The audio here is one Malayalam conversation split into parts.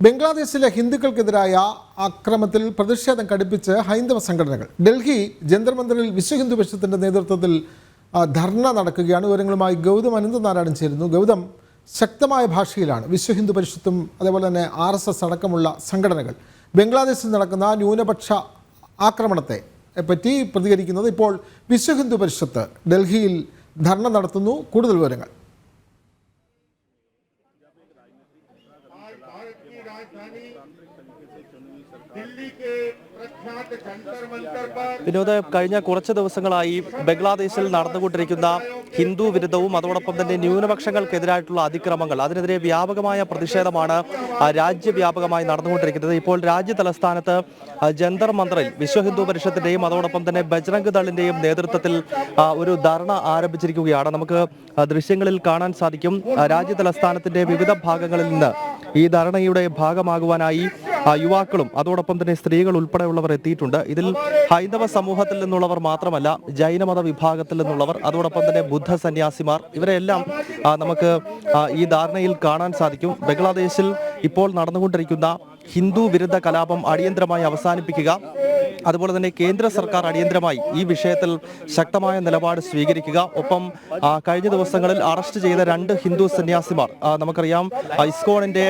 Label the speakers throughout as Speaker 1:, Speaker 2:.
Speaker 1: ബംഗ്ലാദേശിലെ ഹിന്ദുക്കൾക്കെതിരായ ആക്രമണത്തിൽ പ്രതിഷേധം കടുപ്പിച്ച് ഹൈന്ദവ സംഘടനകൾ. ഡൽഹി ജന്തർ മന്ദിറിൽ വിശ്വ ഹിന്ദു പരിഷത്തിന്റെ നേതൃത്വത്തിൽ ധർണ നടക്കുകയാണ്. വിവരങ്ങളുമായി ഗൗതം അനന്തനാരായണൻ ചേരുന്നു. ഗൗതം, ശക്തമായ ഭാഷയിലാണ് വിശ്വ ഹിന്ദു പരിഷത്തും അതേപോലെ തന്നെ RSS അടക്കമുള്ള സംഘടനകൾ ബംഗ്ലാദേശിൽ നടക്കുന്ന ന്യൂനപക്ഷ ആക്രമണത്തെ പറ്റി പ്രതികരിക്കുന്നത്. ഇപ്പോൾ വിശ്വ ഹിന്ദു പരിഷത്ത് ഡൽഹിയിൽ ധർണ നടത്തുന്നു. കൂടുതൽ വിവരങ്ങൾ.
Speaker 2: വിനോദ്, കഴിഞ്ഞ കുറച്ച് ദിവസങ്ങളായി ബംഗ്ലാദേശിൽ നടന്നുകൊണ്ടിരിക്കുന്ന ഹിന്ദു വിരുദ്ധവും അതോടൊപ്പം തന്നെ ന്യൂനപക്ഷങ്ങൾക്കെതിരായിട്ടുള്ള അതിക്രമങ്ങൾ, അതിനെതിരെ വ്യാപകമായ പ്രതിഷേധമാണ് രാജ്യവ്യാപകമായി നടന്നുകൊണ്ടിരിക്കുന്നത്. ഇപ്പോൾ രാജ്യ തലസ്ഥാനത്ത് ജന്തർ മന്ദിറിൽ വിശ്വ ഹിന്ദു പരിഷത്തിന്റെയും അതോടൊപ്പം തന്നെ ബജ്രംഗ് ദളിന്റെയും നേതൃത്വത്തിൽ ഒരു ധർണ ആരംഭിച്ചിരിക്കുകയാണ്. നമുക്ക് ദൃശ്യങ്ങളിൽ കാണാൻ സാധിക്കും. രാജ്യ തലസ്ഥാനത്തിന്റെ വിവിധ ഭാഗങ്ങളിൽ നിന്ന് ഈ ധർണയുടെ ഭാഗമാകുവാനായി യുവാക്കളും അതോടൊപ്പം തന്നെ സ്ത്രീകൾ ഉൾപ്പെടെയുള്ളവർ എത്തിയിട്ടുണ്ട്. ഇതിൽ ഹൈന്ദവ സമൂഹത്തിൽ നിന്നുള്ളവർ മാത്രമല്ല, ജൈനമത വിഭാഗത്തിൽ നിന്നുള്ളവർ, അതോടൊപ്പം തന്നെ ബുദ്ധ സന്യാസിമാർ, ഇവരെല്ലാം നമുക്ക് ഈ ധാരണയിൽ കാണാൻ സാധിക്കും. ബംഗ്ലാദേശിൽ ഇപ്പോൾ നടന്നുകൊണ്ടിരിക്കുന്ന ഹിന്ദു വിരുദ്ധ കലാപം അടിയന്തരമായി അവസാനിപ്പിക്കുക, അതുപോലെ തന്നെ കേന്ദ്ര സർക്കാർ അടിയന്തരമായി ഈ വിഷയത്തിൽ ശക്തമായ നിലപാട് സ്വീകരിക്കുക. ഒപ്പം കഴിഞ്ഞ ദിവസങ്ങളിൽ അറസ്റ്റ് ചെയ്ത 2 ഹിന്ദു സന്യാസിമാർ, നമുക്കറിയാം ഇസ്കോണിന്റെ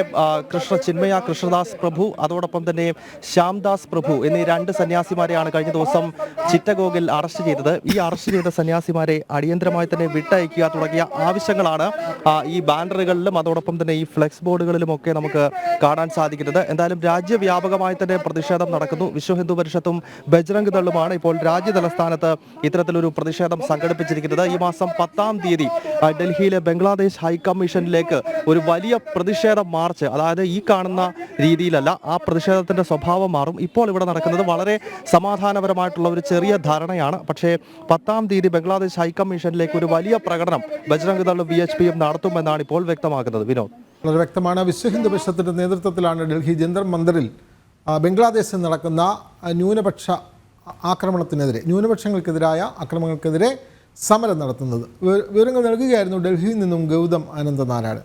Speaker 2: ചിന്മയ കൃഷ്ണദാസ് പ്രഭു, അതോടൊപ്പം തന്നെ ശ്യാംദാസ് പ്രഭു എന്നീ 2 സന്യാസിമാരെയാണ് കഴിഞ്ഞ ദിവസം ചിറ്റഗോഗിൽ അറസ്റ്റ് ചെയ്തത്. ഈ അറസ്റ്റ് ചെയ്ത സന്യാസിമാരെ അടിയന്തരമായി തന്നെ വിട്ടയക്കുക തുടങ്ങിയ ആവശ്യങ്ങളാണ് ഈ ബാനറുകളിലും അതോടൊപ്പം തന്നെ ഈ ഫ്ലെക്സ് ബോർഡുകളിലും ഒക്കെ നമുക്ക് കാണാൻ സാധിക്കുന്നത്. എന്തായാലും രാജ്യവ്യാപകമായി തന്നെ പ്രതിഷേധം നടക്കുന്നു. വിശ്വ ഹിന്ദു പരിഷത്തും ബജ്രംഗ് ദളുമാണ് ഇപ്പോൾ രാജ്യ തലസ്ഥാനത്ത് ഇത്തരത്തിലൊരു പ്രതിഷേധം സംഘടിപ്പിച്ചിരിക്കുന്നത്. ഈ മാസം 10-ാം തീയതി ഡൽഹിയിലെ ബംഗ്ലാദേശ് ഹൈക്കമ്മീഷനിലേക്ക് ഒരു വലിയ പ്രതിഷേധ മാർച്ച്, അതായത് ഈ കാണുന്ന രീതിയിലല്ല, ആ പ്രതിഷേധത്തിന്റെ സ്വഭാവം മാറും. ഇപ്പോൾ ഇവിടെ നടക്കുന്നത് വളരെ സമാധാനപരമായിട്ടുള്ള ഒരു ചെറിയ ധാരണയാണ്. പക്ഷേ 10-ാം തീയതി ബംഗ്ലാദേശ് ഹൈക്കമ്മീഷനിലേക്ക് ഒരു വലിയ പ്രകടനം ബജ്രംഗ് ദളും VHPയും നടത്തുമെന്നാണ് ഇപ്പോൾ വ്യക്തമാക്കുന്നത്. വിനോദ്,
Speaker 1: വളരെ വ്യക്തമാണ്. വിശ്വ ഹിന്ദു പരിഷത്തിന്റെ നേതൃത്വത്തിലാണ് ഡൽഹി ജന്തർ മന്ദിറിൽ ബംഗ്ലാദേശിൽ നടക്കുന്ന ന്യൂനപക്ഷങ്ങൾക്കെതിരായ ആക്രമണങ്ങൾക്കെതിരെ സമരം നടത്തുന്നത്. വിവരങ്ങൾ നൽകുകയായിരുന്നു ഡൽഹിയിൽ നിന്നും ഗൗതം അനന്തനാരായണൻ.